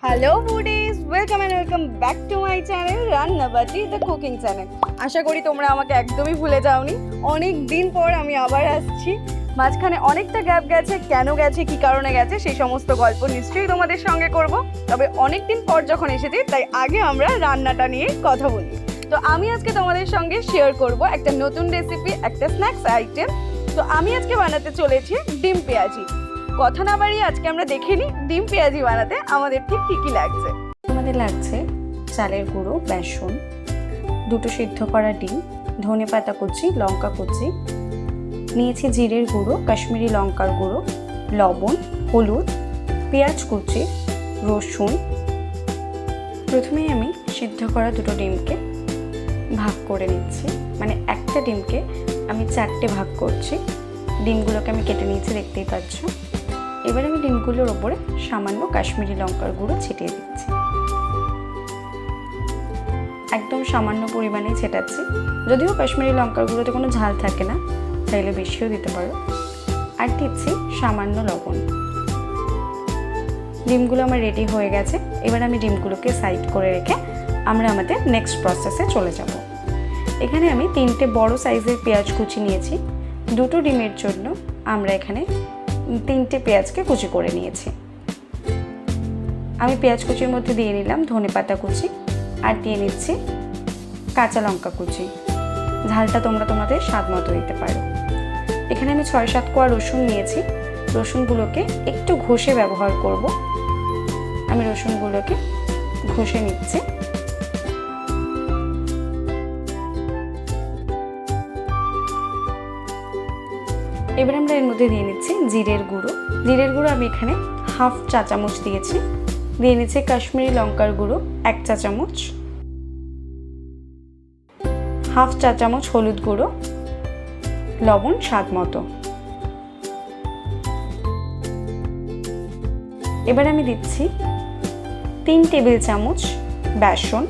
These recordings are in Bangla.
Hello foodies, welcome back to my channel Rannabati the cooking channel. আশা করি তোমরা আমাকে একদমই ভুলে যাওনি। অনেক দিন পর আমি আবার আসছি। মাঝখানে অনেকটা গ্যাপ গেছে, কেন গেছে, কি কারণে গেছে সেই সমস্ত গল্প নিশ্চয়ই তোমাদের সঙ্গে করব। তবে অনেক দিন পর যখন এসেছি তাই আগে আমরা রান্নাটা নিয়ে কথা বলি। তো আমি আজকে তোমাদের সঙ্গে শেয়ার করব একটা নতুন রেসিপি, একটা স্ন্যাক্স আইটেম। তো আমি আজকে বানাতে চলেছি ডিম পেঁয়াজি। কথা না বাড়িয়ে আজকে আমরা দেখে নিই ডিম পেঁয়াজি বানাতে আমাদের ঠিক কী কী লাগছে। আমাদের লাগছে চালের গুঁড়ো, বেসন, দুটো সিদ্ধ করা ডিম, ধনেপাতা কুচি, লঙ্কা কুচি, নিয়েছি জিরের গুঁড়ো, কাশ্মীরি লঙ্কার গুঁড়ো, লবণ, হলুদ, পেঁয়াজ কুচি, রসুন। প্রথমেই আমি সিদ্ধ করা দুটো ডিমকে ভাগ করে নিচ্ছি, মানে একটা ডিমকে আমি 4টে ভাগ করছি। ডিমগুলোকে আমি কেটে নিয়েছি, দেখতেই পাচ্ছ। এবার আমি ডিমগুলোর ওপরে সামান্য কাশ্মীরি লঙ্কার গুঁড়ো ছিটিয়ে দিচ্ছি, একদম সামান্য পরিমাণেই ছেটাচ্ছি। যদিও কাশ্মীরি লঙ্কার গুঁড়োতে কোনো ঝাল থাকে না, চাইলে বেশিও দিতে পারো। আর দিচ্ছি সামান্য লবণ। ডিমগুলো আমার রেডি হয়ে গেছে। এবার আমি ডিমগুলোকে সাইড করে রেখে আমরা আমাদের নেক্সট প্রসেসে চলে যাব। এখানে আমি 3টে বড় সাইজের পেঁয়াজ কুচি নিয়েছি। দুটো ডিমের জন্য আমরা এখানে 3টে পেঁয়াজকে কুচি করে নিয়েছি। আমি পেঁয়াজ কুচির মধ্যে দিয়ে নিলাম ধনেপাতা কুচি, আর দিয়ে নিচ্ছি কাঁচা লঙ্কা কুচি। ঝালটা তোমরা তোমাদের স্বাদ মতো দিতে পারো। এখানে আমি 6-7 কোয়া রসুন নিয়েছি। রসুনগুলোকে একটু ঘষে ব্যবহার করব। আমি রসুনগুলোকে ঘষে নিচ্ছি। এবার আমরা এর মধ্যে দিয়ে নিচ্ছি জিরের গুঁড়ো। জিরের গুঁড়ো আমি এখানে 1/2 চা চামচ দিয়েছি। দিয়ে নিচ্ছি কাশ্মীরি লঙ্কার গুঁড়ো 1 চা চামচ, 1/2 চা চামচ হলুদ গুঁড়ো, লবণ স্বাদ মতো। এবার আমি দিচ্ছি 3 টেবিল চামচ বেসন,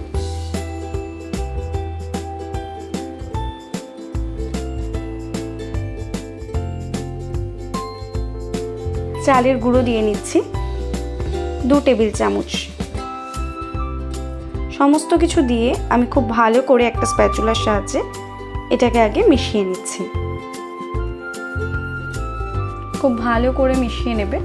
চালের গুঁড়ো দিয়ে নিচ্ছি 2 টেবিল চামচ। সমস্ত কিছু দিয়ে আমি খুব ভালো করে একটা স্প্যাচুলার সাহায্যে এটাকে আগে মিশিয়ে নিচ্ছি। খুব ভালো করে মিশিয়ে নেবে।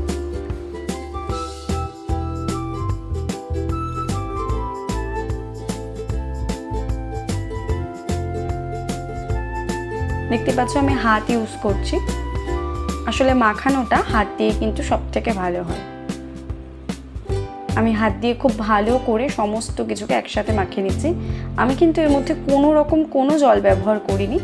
দেখতে পাচ্ছ আমি হাত ইউজ করছি। আসলে মাখানোটা হাত দিয়ে কিন্তু সবথেকে ভালো হয়। আমি হাত দিয়ে খুব ভালো করে সমস্ত কিছুকে একসাথে মাখিয়ে নিচ্ছি। আমি কিন্তু এর মধ্যে কোনো জল ব্যবহার করিনি।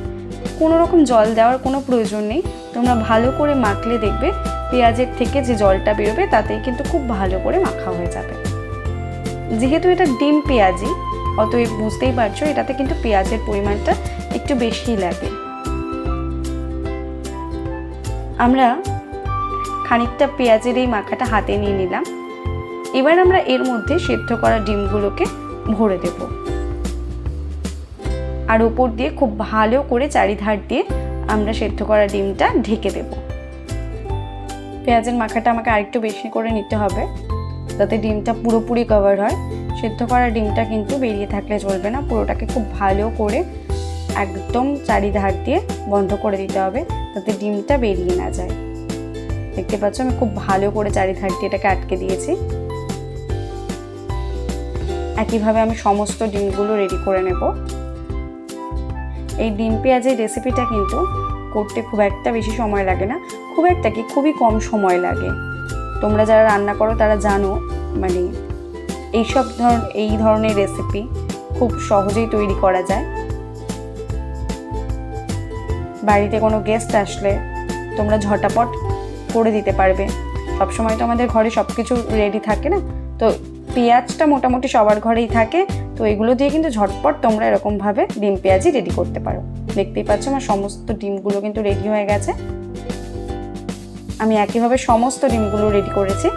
কোনো রকম জল দেওয়ার কোনো প্রয়োজন নেই। তোমরা ভালো করে মাখলে দেখবে পেঁয়াজের থেকে যে জলটা বেরোবে তাতেই কিন্তু খুব ভালো করে মাখা হয়ে যাবে। যেহেতু এটা ডিম পেঁয়াজি, অতএব বুঝতেই পারছো এটাতে কিন্তু পেঁয়াজের পরিমাণটা একটু বেশিই লাগে। আমরা খানিকটা পেঁয়াজের এই মাখাটা হাতে নিয়ে নিলাম। এবার আমরা এর মধ্যে সেদ্ধ করা ডিমগুলোকে ভরে দেব, আর উপর দিয়ে খুব ভালো করে চারিধার দিয়ে আমরা সেদ্ধ করা ডিমটা ঢেকে দেব। পেঁয়াজের মাখাটা আমাকে আরেকটু বেশি করে নিতে হবে যাতে ডিমটা পুরোপুরি কভার হয়। সেদ্ধ করা ডিমটা কিন্তু বেরিয়ে থাকলে চলবে না, পুরোটাকে খুব ভালো করে একদম চারিধার দিয়ে বন্ধ করে দিতে হবে যাতে ডিমটা বেরিয়ে না যায়। দেখতে পাচ্ছ আমি খুব ভালো করে চারিধার দিয়ে এটাকে আটকে দিয়েছি। একইভাবে আমি সমস্ত ডিমগুলো রেডি করে নেব। এই ডিম পেঁয়াজের রেসিপিটা কিন্তু করতে খুব একটা বেশি সময় লাগে না, খুবই কম সময় লাগে। তোমরা যারা রান্না করো তারা জানো, মানে এই ধরনের রেসিপি খুব সহজেই তৈরি করা যায়। বাড়িতে কোনো গেস্ট আসলে তোমরা ঝটাপট করে দিতে পারবে। সবসময় তো আমাদের ঘরে সব কিছু রেডি থাকে না, তো পেঁয়াজটা মোটামুটি সবার ঘরেই থাকে। তো এগুলো দিয়ে কিন্তু ঝটপট তোমরা এরকমভাবে ডিম পেঁয়াজি রেডি করতে পারো। দেখতেই পাচ্ছ আমার সমস্ত ডিমগুলো কিন্তু রেডি হয়ে গেছে। আমি একইভাবে সমস্ত ডিমগুলো রেডি করেছি।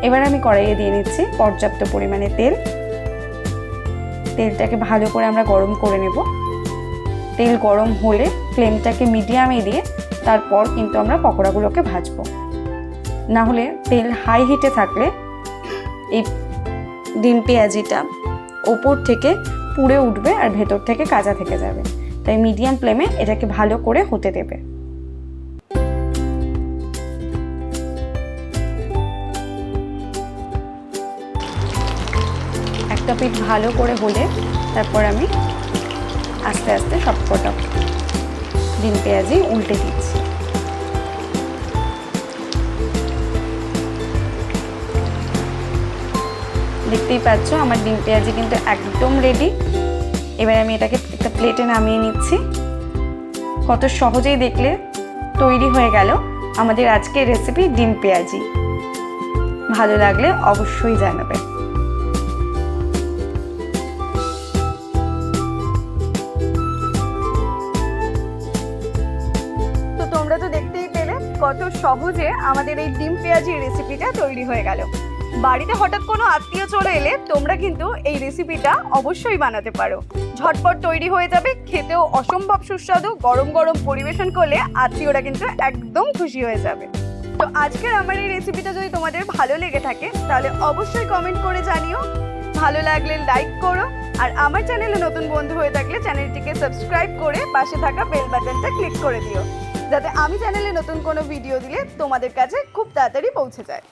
এবার আমি কড়াইয়ে দিয়ে নিচ্ছি পর্যাপ্ত পরিমাণে তেল। তেলটাকে ভালো করে আমরা গরম করে নেব। তেল গরম হলে ফ্লেমটাকে মিডিয়ামে দিয়ে তারপর কিন্তু আমরা পকোড়াগুলোকে ভাজবো। না হলে তেল হাই হিটে থাকলে এই ডিম পেঁয়াজিটা ওপর থেকে পুড়ে উঠবে আর ভেতর থেকে কাঁচা থেকে যাবে, তাই মিডিয়াম ফ্লেমে এটাকে ভালো করে হতে দেবে। একটা পিঠ ভালো করে হলে তারপর আমি আস্তে আস্তে সবকটা ডিম পেঁয়াজি উল্টে দিচ্ছি। দেখতেই পাচ্ছ আমার ডিম পেঁয়াজি কিন্তু একদম রেডি। এবার আমি এটাকে একটা প্লেটে নামিয়ে নিচ্ছি। কত সহজেই দেখলে তৈরি হয়ে গেল আমাদের আজকের রেসিপি ডিম পেঁয়াজি। ভালো লাগলে অবশ্যই জানাবে। তো তোমরা তো দেখতেই পেলে কত সহজে আমাদের এই ডিম পেঁয়াজি রেসিপিটা তৈরি হয়ে গেল। বাড়িতে হঠাৎ কোনো আত্মীয় চলে এলে তোমরা কিন্তু এই রেসিপিটা অবশ্যই বানাতে পারো। ঝটপট তৈরি হয়ে যাবে, খেতেও অসম্ভব সুস্বাদু। গরম গরম পরিবেশন করলে আত্মীয়রা কিন্তু একদম খুশি হয়ে যাবে। তো আজকের আমার এই রেসিপিটা যদি তোমাদের ভালো লেগে থাকে তাহলে অবশ্যই কমেন্ট করে জানিও। ভালো লাগলে লাইক করো, আর আমার চ্যানেলে নতুন বন্ধু হয়ে থাকলে চ্যানেলটিকে সাবস্ক্রাইব করে পাশে থাকা বেল বাটনটা ক্লিক করে দিও, যাতে আমি চ্যানেলে নতুন কোনো ভিডিও দিলে তোমাদের কাছে খুব তাড়াতাড়ি পৌঁছে যায়।